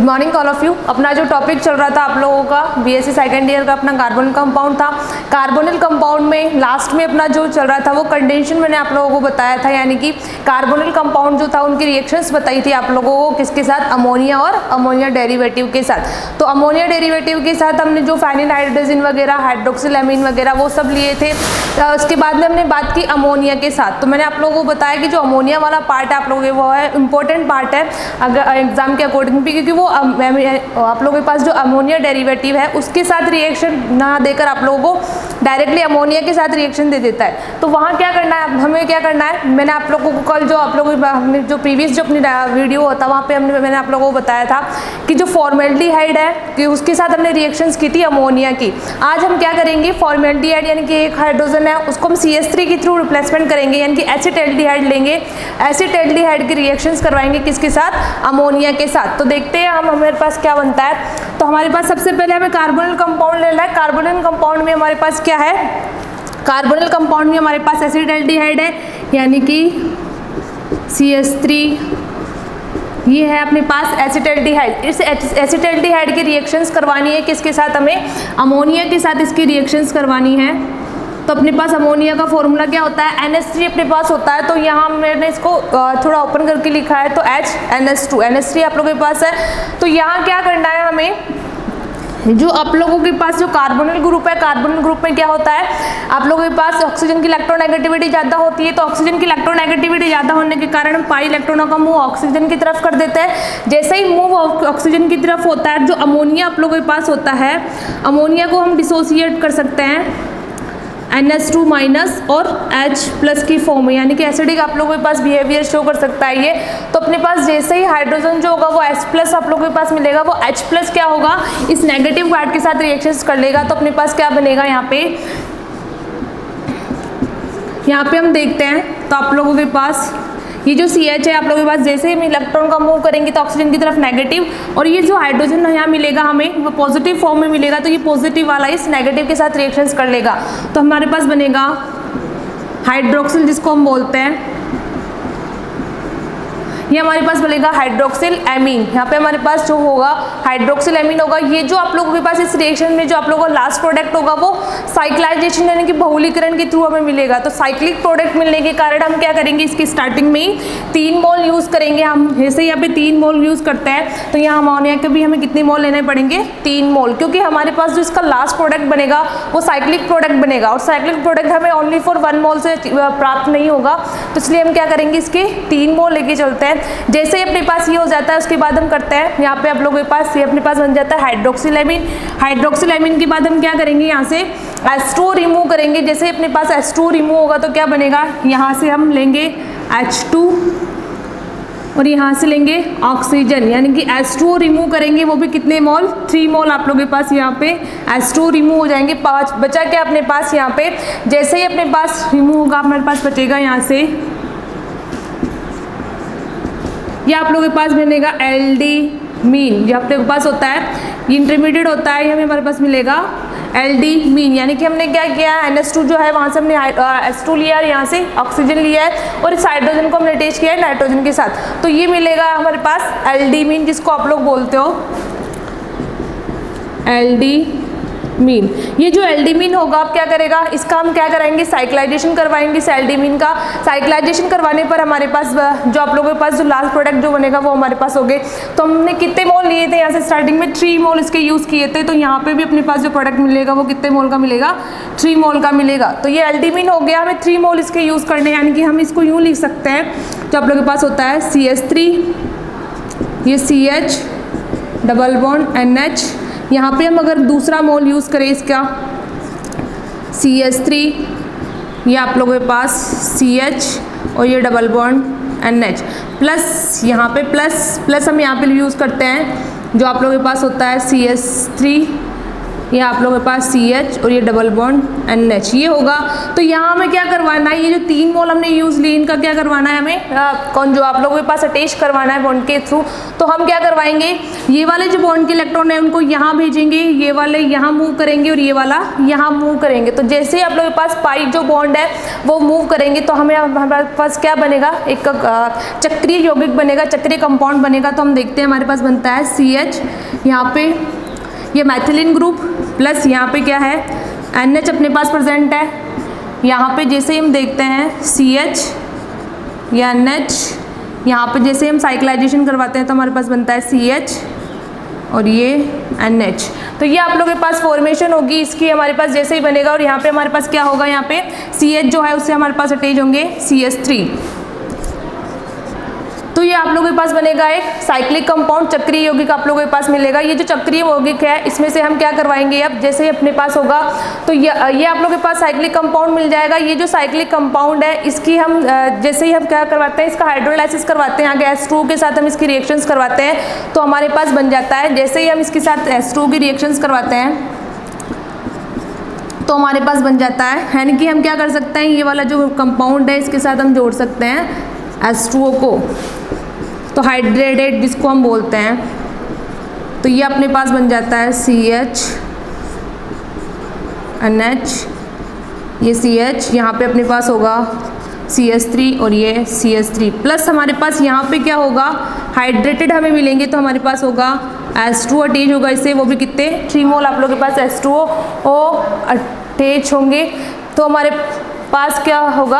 Good morning all of you. अपना जो topic चल रहा था आप लोगों का बीएससी सेकेंड ईयर का अपना कार्बोनिल कंपाउंड था। कार्बोनिल कंपाउंड में लास्ट में अपना जो चल रहा था वो कंडेंसेशन मैंने आप लोगों को बताया था, यानी कि कार्बोनिल कंपाउंड जो था उनकी रिएक्शंस बताई थी आप लोगों को किसके साथ, अमोनिया और अमोनिया डेरिवेटिव के साथ। तो अमोनिया डेरिवेटिव के साथ हमने जो फेनिल हाइड्रोजन वगैरह, हाइड्रोक्सिल एमीन वगैरह वो सब लिए थे। उसके बाद में हमने बात की अमोनिया के साथ। तो मैंने आप लोगों को बताया कि जो अमोनिया वाला पार्ट है आप लोगों के वो है इंपॉर्टेंट पार्ट है अगर एग्जाम के अकॉर्डिंग भी, क्योंकि वो आप लोगों के पास जो अमोनिया डेरिवेटिव है उसके साथ रिएक्शन ना देकर आप लोगों को डायरेक्टली अमोनिया के साथ रिएक्शन दे देता है। तो वहाँ क्या करना है, हमें क्या करना है, मैंने आप लोगों को कल जो आप लोगों हमने जो प्रीवियस जो अपनी वीडियो होता वहाँ पे मैंने आप लोगों को बताया था कि जो फॉर्मेल्डिहाइड है कि उसके साथ हमने रिएक्शंस की थी अमोनिया की। आज हम क्या करेंगे, फॉर्मेल्डिहाइड यानी कि एक हाइड्रोजन है उसको हम CH3 के थ्रू रिप्लेसमेंट करेंगे, यानी कि एसिटेल्डिहाइड लेंगे, एसिटेल्डिहाइड की रिएक्शंस करवाएंगे किसके साथ, अमोनिया के साथ। तो देखते हैं हम हमारे पास क्या बनता है। तो हमारे पास सबसे पहले हमें कार्बोनिल कंपाउंड लेना है। कार्बोनिल कंपाउंड में हमारे पास क्या है, कार्बोनिल कंपाउंड में हमारे पास एसिटेल्डिहाइड है यानी कि CH3, ये है अपने पास एसिटेल्डिहाइड। इस एसिटेल्डिहाइड की रिएक्शंस करवानी है किसके साथ, हमें अमोनिया के साथ इसकी रिएक्शंस करवानी है। तो अपने पास अमोनिया का फॉर्मूला क्या होता है, NH3 अपने पास होता है। तो यहाँ मैंने इसको थोड़ा ओपन करके लिखा है, तो HNH2 NH3 आप लोगों के पास है। तो यहाँ क्या करना है हमें, जो आप लोगों के पास जो कार्बोनिल ग्रुप है, कार्बोनिल ग्रुप में क्या होता है, आप लोगों के पास ऑक्सीजन की इलेक्ट्रोनेगेटिविटी ज़्यादा होती है। तो ऑक्सीजन की इलेक्ट्रोनेगेटिविटी ज़्यादा होने के कारण हम पाई इलेक्ट्रॉनों का मूव ऑक्सीजन की तरफ कर देते हैं। जैसे ही मूव ऑक्सीजन की तरफ होता है, जो अमोनिया आप लोगों के पास होता है, अमोनिया को हम डिसोसिएट कर सकते हैं NH2 माइनस और H+ की फॉर्म में, यानी कि एसिडिक आप लोगों के पास बिहेवियर शो कर सकता है ये। तो अपने पास जैसे ही हाइड्रोजन जो होगा वो H+ आप लोगों के पास मिलेगा, वो H+ क्या होगा, इस नेगेटिव पार्ट के साथ रिएक्शंस कर लेगा। तो अपने पास क्या बनेगा यहाँ पे हम देखते हैं। तो आप लोगों के पास ये जो CH है आप लोगों के पास जैसे ही हम इलेक्ट्रॉन का मूव करेंगे तो ऑक्सीजन की तरफ नेगेटिव, और ये जो हाइड्रोजन यहाँ मिलेगा हमें वो पॉजिटिव फॉर्म में मिलेगा। तो ये पॉजिटिव वाला इस नेगेटिव के साथ रिएक्शंस कर लेगा। तो हमारे पास बनेगा हाइड्रोक्सिल, जिसको हम बोलते हैं, ये हमारे पास बनेगा हाइड्रोक्सिल एमीन। यहाँ पे हमारे पास जो होगा हाइड्रोक्सिल एमीन होगा। ये जो आप लोगों के पास इस रिएक्शन में जो आप लोगों का लास्ट प्रोडक्ट होगा वो साइक्लाइजेशन यानी कि बहुलीकरण के थ्रू हमें मिलेगा। तो साइक्लिक प्रोडक्ट मिलने के कारण हम क्या करेंगे, इसकी स्टार्टिंग में ही 3 मोल यूज़ करेंगे हम। जैसे यहाँ पे 3 मोल यूज़ करते हैं तो यहाँ अमोनिया के भी हमें कितने मोल लेने पड़ेंगे, 3 मोल, क्योंकि हमारे पास जो इसका लास्ट प्रोडक्ट बनेगा वो साइक्लिक प्रोडक्ट बनेगा, और साइक्लिक प्रोडक्ट हमें ओनली फॉर 1 मोल से प्राप्त नहीं होगा। तो इसलिए हम क्या करेंगे, इसके 3 मोल लेके चलते हैं। जैसे ही अपने पास ये हो जाता है उसके बाद हम करते हैं यहाँ पे आप लोगों के पास ये अपने पास बन जाता है हाइड्रोक्सिल एमीन। हाइड्रोक्सिल एमीन के बाद हम क्या करेंगे, यहाँ से H2 रिमूव करेंगे। जैसे अपने पास H2 रिमूव होगा तो क्या बनेगा, यहाँ से हम लेंगे H2 और यहाँ से लेंगे ऑक्सीजन, यानी कि H2 रिमूव करेंगे, वो भी कितने मोल, 3 मोल आप लोगों के पास यहाँ पे H2 रिमूव हो जाएंगे। 5 बचा क्या अपने पास यहाँ पे, जैसे ही अपने पास रिमूव होगा हमारे पास बचेगा यहाँ से, ये आप लोगों के पास बनेगा एल्डिमीन। जो आप लोगों के पास होता है ये इंटरमीडिएट होता है, ये हमारे पास मिलेगा एल्डिमीन। यानी कि हमने क्या किया, NH2 जो है वहाँ से हमने H2 लिया और यहाँ से ऑक्सीजन लिया है, और इस हाइड्रोजन को हमने अटैच किया है नाइट्रोजन के साथ। तो ये मिलेगा हमारे पास एल्डिमीन, जिसको आप लोग बोलते हो एल्डिमीन। ये जो एल्डिमीन होगा आप क्या करेगा, इसका हम क्या कराएंगे, साइक्लाइजेशन करवाएंगे इस एल्डिमीन का। साइक्लाइजेशन करवाने पर हमारे पास जो आप लोगों के पास जो लास्ट प्रोडक्ट जो बनेगा वो हमारे पास हो गए। तो हमने कितने मोल लिए थे, यहाँ से स्टार्टिंग में 3 मोल इसके यूज़ किए थे। तो यहाँ पे भी अपने पास जो प्रोडक्ट मिलेगा वो कितने मोल का मिलेगा, 3 मोल का मिलेगा। तो ये एल्डिमीन हो गया, हमें 3 मोल इसके यूज़ करने, यानी कि हम इसको यूँ लिख सकते हैं, जो आप लोगों के पास होता है CH3, ये CH डबल बॉन्ड NH, यहाँ पे हम अगर दूसरा मोल यूज़ करें इसका CH3, ये आप लोगों के पास CH और ये डबल बॉन्ड NH प्लस, यहाँ पे प्लस हम यहाँ पे यूज़ करते हैं, जो आप लोगों के पास होता है CH3 ये आप लोगों के पास CH और ये डबल बॉन्ड NH ये होगा। तो यहाँ हमें क्या करवाना है, ये जो 3 मोल हमने यूज ली इनका क्या करवाना है हमें, कौन जो आप लोगों के पास अटैच करवाना है बॉन्ड के थ्रू। तो हम क्या करवाएंगे, ये वाले जो बॉन्ड के इलेक्ट्रॉन है उनको यहाँ भेजेंगे, ये वाले यहाँ मूव करेंगे और ये वाला यहाँ मूव करेंगे। तो जैसे ही आप लोगों के पास पाई जो बॉन्ड है वो मूव करेंगे तो हमारे पास क्या बनेगा, एक चक्रीय यौगिक बनेगा, चक्रीय कंपाउंड बनेगा। तो हम देखते हैं हमारे पास बनता है CH, यहाँ पे ये मैथिलीन ग्रुप प्लस यहाँ पे क्या है NH अपने पास प्रेजेंट है। यहाँ पे जैसे ही हम देखते हैं CH या NH, यहाँ पे जैसे हम साइक्लाइजेशन करवाते हैं तो हमारे पास बनता है CH और ये NH। तो ये आप लोगों के पास फॉर्मेशन होगी इसकी, हमारे पास जैसे ही बनेगा। और यहाँ पे हमारे पास क्या होगा, यहाँ पे CH जो है उससे हमारे पास अटैच होंगे CH3। तो ये आप लोगों के पास बनेगा एक साइक्लिक कंपाउंड, चक्रीय यौगिक आप लोगों के पास मिलेगा। ये जो चक्रीय यौगिक है इसमें से हम क्या करवाएंगे, अब जैसे ही अपने पास होगा तो ये आप लोगों के पास साइक्लिक कंपाउंड मिल जाएगा। ये जो साइक्लिक कंपाउंड है इसकी हम जैसे ही हम क्या करवाते हैं, इसका हाइड्रोलाइसिस करवाते हैं, आगे H2O के साथ हम इसकी रिएक्शंस करवाते हैं तो हमारे पास बन जाता है। जैसे ही हम इसके साथ H2O की रिएक्शंस करवाते हैं तो हमारे पास बन जाता है, यानी कि हम क्या कर सकते हैं, ये वाला जो कंपाउंड है इसके साथ हम जोड़ सकते हैं H2O को, तो हाइड्रेटेड जिसको हम बोलते हैं। तो ये अपने पास बन जाता है CH NH, ये CH, यहाँ पे अपने पास होगा CH3 और ये CH3 प्लस हमारे पास यहाँ पे क्या होगा, हाइड्रेटेड हमें मिलेंगे तो हमारे पास होगा H2O अटैच होगा इससे, वो भी कितने 3 मोल आप लोगों के पास H2O अटैच होंगे। तो हमारे पास क्या होगा,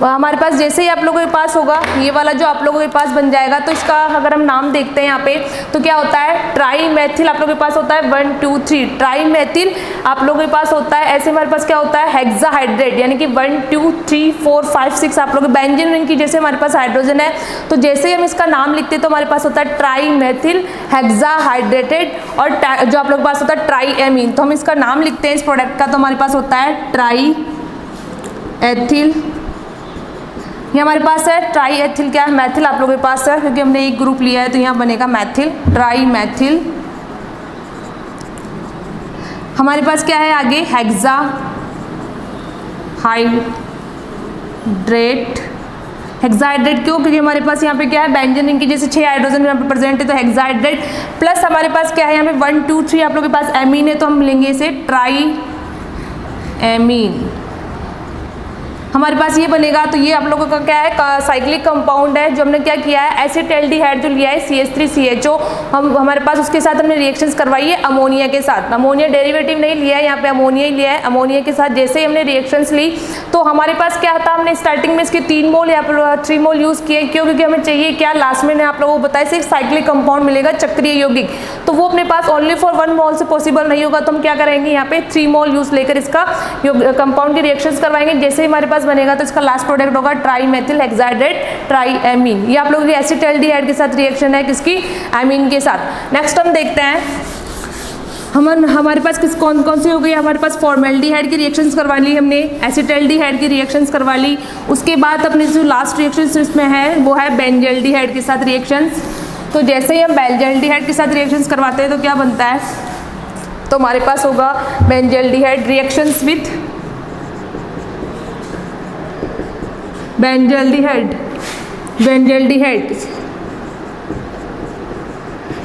हमारे पास जैसे ही आप लोगों के पास होगा ये वाला जो आप लोगों के पास बन जाएगा। तो इसका अगर हम नाम देखते हैं यहाँ पे तो क्या होता है, ट्राई मैथिल आप लोगों के पास होता है 1 2 3 ट्राई मैथिल आप लोगों के पास होता है। ऐसे हमारे पास क्या होता है हेक्साहाइड्रेट, यानी कि 1 2 3 4 5 6 आप लोग बेंजीन रिंग की जैसे हमारे पास हाइड्रोजन है तो जैसे ही हम इसका नाम लिखते हैं तो हमारे पास होता है ट्राई मैथिल हेक्साहाइड्रेटेड, और जो आप लोगों के पास होता है ट्राई एमीन। तो हम इसका नाम लिखते हैं इस प्रोडक्ट का तो हमारे पास होता है ट्राई एथिल, ये हमारे पास है ट्राई एथिल, क्या है मैथिल आप लोगों के पास है क्योंकि हमने एक ग्रुप लिया है तो यहाँ बनेगा मैथिल, ट्राई मैथिल। हमारे पास क्या है आगे हेक्सा हाइड्रेट, हेक्साहाइड्रेट क्यों, क्योंकि हमारे पास यहाँ पे क्या है बेंजीन रिंग की जैसे 6 हाइड्रोजन यहाँ पे प्रेजेंट है तो हेक्साहाइड्रेट प्लस हमारे पास क्या है यहाँ पे 1 2 3 आप लोगों के पास एमीन है तो हम लेंगे इसे ट्राई एमीन। हमारे पास ये बनेगा। तो ये आप लोगों का क्या है साइक्लिक कंपाउंड है जो हमने क्या किया है एसिटाल्डिहाइड जो लिया है CH3CHO, हमारे पास उसके साथ हमने रिएक्शंस करवाई है अमोनिया के साथ। अमोनिया डेरिवेटिव नहीं लिया है, यहाँ पे अमोनिया ही लिया है। अमोनिया के साथ जैसे ही हमने रिएक्शंस ली तो हमारे पास क्या था, हमने स्टार्टिंग में इसके 3 मोल या 3 मोल यूज़ किए, क्यों, क्योंकि हमें चाहिए क्या लास्ट में आप लोगों को बताया सिर्फ साइक्लिक कंपाउंड मिलेगा चक्रीय यौगिक, तो वो अपने पास ओनली फॉर 1 मोल से पॉसिबल नहीं होगा। तो हम क्या करेंगे यहाँ पे 3 मोल यूज लेकर इसका कंपाउंड की रिएक्शंस करवाएंगे। जैसे ही हमारे पास बनेगा तो इसका लास्ट प्रोडक्ट होगा try Maithil hexahydrate try amine. ये आप लोगों की एसिटाल्डिहाइड के साथ रिएक्शन है किसकी, एमीन के साथ। नेक्स्ट हम देखते हैं हमारे पास कौन सी हो गई, हमारे पास फॉर्मेल्डिहाइड की रिएक्शंस करवा ली हमने, एसिटाल्डिहाइड की रिएक्शंस करवा ली। उसके बाद अपने जो लास्ट रिएक्शंस इसमें है वो है बेंजल्डिहाइड के साथ रिएक्शंस। तो जैसे ही हम बेंजल्डिहाइड के साथ रिएक्शंस करवाते हैं तो क्या बनता है, तो हमारे पास होगा बेंजल्डिहाइड रिएक्शंस विथ बेंजल्डिहाइड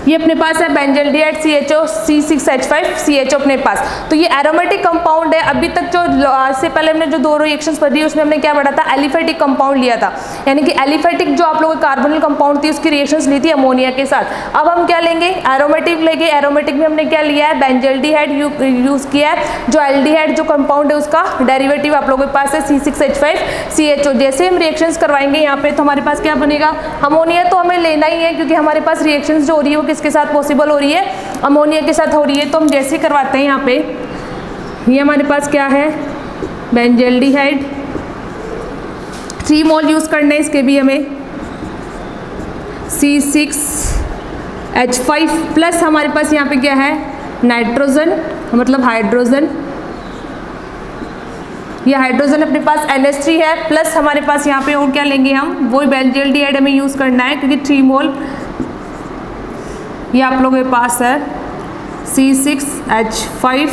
ये अपने पास है बेंजल्डिहाइड CHO C6H5CHO अपने पास। तो ये एरोमेटिक कंपाउंड है। अभी तक जो से पहले हमने जो 2 रिएक्शंस पढ़ी उसमें हमने क्या पढ़ा था, एलिफेटिक कंपाउंड लिया था, यानी कि एलिफेटिक जो आप लोगों की कार्बोनिल कंपाउंड थी उसकी रिएक्शंस ली थी अमोनिया के साथ। अब हम क्या लेंगे, एरोमेटिक लेंगे। एरोमेटिक में हमने क्या लिया है, बेंजल्डिहाइड यूज किया है, जो एल्डिहाइड जो कंपाउंड है उसका डेरिवेटिव आप लोगों के पास है C6H5CHO। जैसे हम रिएक्शंस करवाएंगे यहाँ पे तो हमारे पास क्या बनेगा, अमोनिया तो हमें लेना ही है क्योंकि हमारे पास रिएक्शंस जो हो रही है वो किसके साथ पॉसिबल हो रही है, अमोनिया के साथ हो रही है। तो हम जैसे करवाते हैं यहाँ पे, ये हमारे पास क्या है बेंजल्डिहाइड, 3 मोल यूज करने इसके भी हमें C6H5 प्लस हमारे पास यहाँ पे क्या है नाइट्रोजन मतलब हाइड्रोजन, ये हाइड्रोजन अपने पास NH3 है प्लस हमारे पास यहाँ पे और क्या लेंगे हम, वही बेंजल्डिहाइड हमें यूज करना है क्योंकि 3 मोल ये आप लोगों के पास है C6H5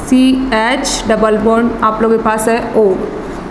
CH डबल बॉन्ड आप लोगों के पास है O।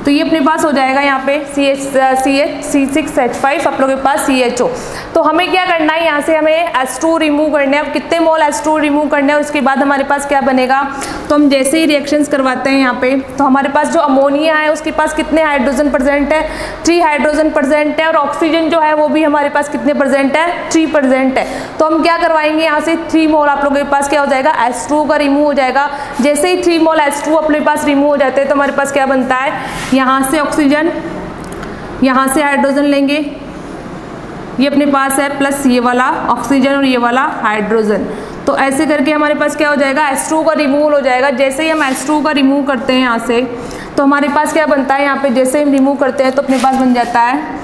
तो ये अपने पास हो जाएगा यहाँ पे C6H5 आप लोगों के पास CHO। तो हमें क्या करना है, यहाँ से हमें H2 रिमूव करने हैं। अब कितने मोल H2 रिमूव करने हैं और उसके बाद हमारे पास क्या बनेगा, तो हम जैसे ही रिएक्शंस करवाते हैं यहाँ पे, तो हमारे पास जो अमोनिया है उसके पास कितने हाइड्रोजन प्रेजेंट है, 3 हाइड्रोजन प्रेजेंट है। और ऑक्सीजन जो है वो भी हमारे पास कितने प्रेजेंट है, 3 प्रेजेंट है। तो हम क्या करवाएंगे, यहाँ से 3 मोल आप लोगों के पास क्या हो जाएगा, H2 का रिमूव हो जाएगा। जैसे ही 3 मोल H2 अपने पास रिमूव हो जाते हैं तो हमारे पास क्या बनता है, यहाँ से ऑक्सीजन, यहाँ से हाइड्रोजन लेंगे, ये अपने पास है, प्लस ये वाला ऑक्सीजन और ये वाला हाइड्रोजन। तो ऐसे करके हमारे पास क्या हो जाएगा, H2 का रिमूव हो जाएगा। जैसे ही हम H2 का रिमूव करते हैं यहाँ से, तो हमारे पास क्या बनता है, यहाँ पे जैसे हम रिमूव करते हैं तो अपने पास बन जाता है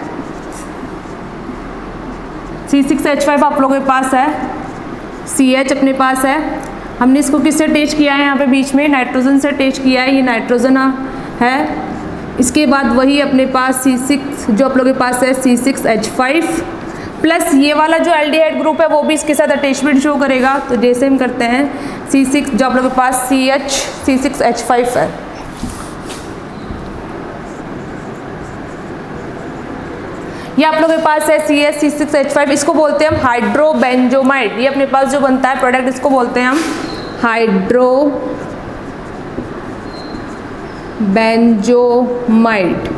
C6H5 आप लोगों के पास है, CH अपने पास है। हमने इसको किससे अटैच किया है, यहाँ पे बीच में नाइट्रोजन से अटैच किया है, ये नाइट्रोजन है। इसके बाद वही अपने पास C6 जो आप लोगों के पास है C6H5 प्लस ये वाला जो एल्डिहाइड ग्रुप है वो भी इसके साथ अटैचमेंट शो करेगा। तो जैसे हम करते हैं C6 जो आप लोगों के पास C6H5 है, ये आप लोगों के पास है C6H5, इसको बोलते हैं हम हाइड्रोबेंजोमाइड। ये अपने पास जो बनता है प्रोडक्ट इसको बोलते हैं हम हाइड्रोबेंजोमाइड।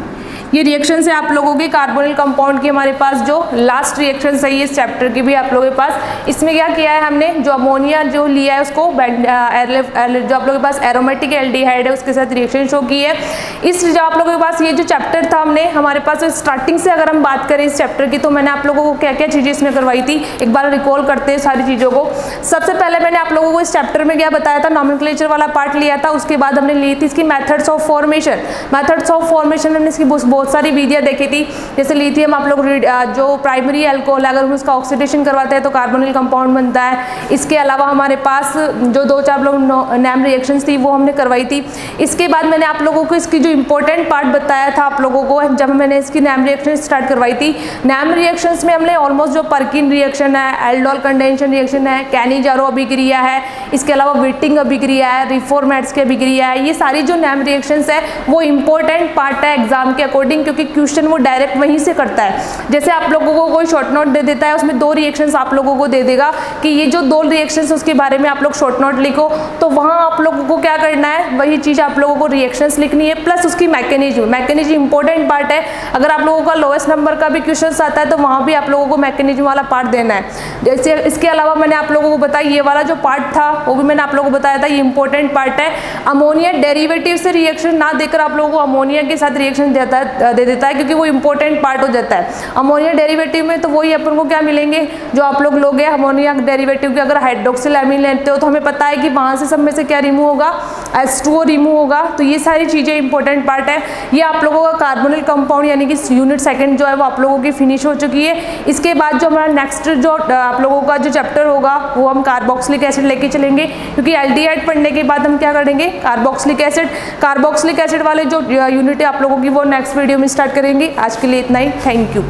ये रिएक्शन है आप लोगों के कार्बोनिल कंपाउंड की, हमारे पास जो लास्ट रिएक्शन है इस चैप्टर की भी आप लोगों के पास। इसमें क्या किया है हमने, जो अमोनिया जो लिया है उसको जो आप लोगों के पास एरोमेटिक एल्डिहाइड है उसके साथ रिएक्शन शो की है। इस जो आप लोगों के पास ये जो चैप्टर था हमने हमारे पास स्टार्टिंग से अगर हम बात करें इस चैप्टर की, तो मैंने आप लोगों को क्या क्या चीज़ें इसमें करवाई थी, एक बार रिकॉल करते हैं सारी चीज़ों को। सबसे पहले मैंने आप लोगों को इस चैप्टर में क्या बताया था, नॉमेनक्लेचर वाला पार्ट लिया था। उसके बाद हमने ली थी इसकी methods of formation. Methods of formation हमने इसकी बहुत सारी वीडियो देखी थी। जैसे लिथियम आप लोग जो प्राइमरी अल्कोहल अगर हम उसका ऑक्सीडेशन करवाते हैं तो कार्बोनिल कंपाउंड बनता है। इसके अलावा हमारे पास जो 2-4 लोग नैम रिएक्शंस थी वो हमने करवाई थी। इसके बाद मैंने आप लोगों को इसकी जो इंपॉर्टेंट पार्ट बताया था आप लोगों को जब मैंने इसकी नैम रिएक्शन स्टार्ट करवाई थी। नैम रिएक्शंस में हमने ऑलमोस्ट जो पर्किन रिएक्शन है, एल्डोल कंडेंशन रिएक्शन है, कैनिजारो अभिक्रिया है, इसके अलावा विटिंग अभिक्रिया है, रिफॉर्मेट्स की अभिक्रिया है, ये सारी जो नैम रिएक्शंस है वो इंपॉर्टेंट पार्ट है एग्जाम के अकॉर्डिंग, क्योंकि क्वेश्चन वो डायरेक्ट वहीं से करता है। जैसे आप लोगों को कोई शॉर्ट नोट दे देता है, उसमें 2 रिएक्शंस आप लोगों को दे देगा कि ये जो 2 रिएक्शंस उसके बारे में आप लोग शॉर्ट नोट लिखो, तो वहाँ आप लोगों को क्या करना है, वही चीज़ आप लोगों को रिएक्शंस लिखनी है प्लस उसकी मैकेनिज्म इंपॉर्टेंट पार्ट है। अगर आप लोगों का लोएस्ट नंबर का भी क्वेश्चन आता है तो वहाँ भी आप लोगों को मैकेनिज्म वाला पार्ट देना है। जैसे इसके अलावा मैंने आप लोगों को बताया ये वाला जो पार्ट था वो भी मैंने आप लोगों को बताया था, ये इंपॉर्टेंट पार्ट है। अमोनिया डेरिवेटिव से रिएक्शन ना देकर आप लोगों को अमोनिया के साथ रिएक्शन दे देता है, क्योंकि वो इंपॉर्टेंट पार्ट हो जाता है। अमोनिया डेरिवेटिव में तो वही अपन को क्या मिलेंगे जो आप लोग लोगे अमोनिया डेरिवेटिव के, अगर हाइड्रोक्सिल एमीन लेते हो तो हमें पता है कि वहाँ से सब में से क्या रिमूव होगा, H2O रिमूव होगा। तो ये सारी चीज़ें इंपॉर्टेंट पार्ट है। ये आप लोगों का कार्बोनिल कंपाउंड यानी कि यूनिट सेकंड जो है वो आप लोगों की फिनिश हो चुकी है। इसके बाद जो हमारा नेक्स्ट जो आप लोगों का जो चैप्टर होगा वो हम कार्बोक्सिलिक एसिड लेके चलेंगे, क्योंकि एल्डिहाइड पढ़ने के बाद हम क्या करेंगे, कार्बोक्सिलिक एसिड वाले जो यूनिट है आप लोगों की वो नेक्स्ट वीडियो में स्टार्ट करेंगे। आज के लिए इतना ही, थैंक यू।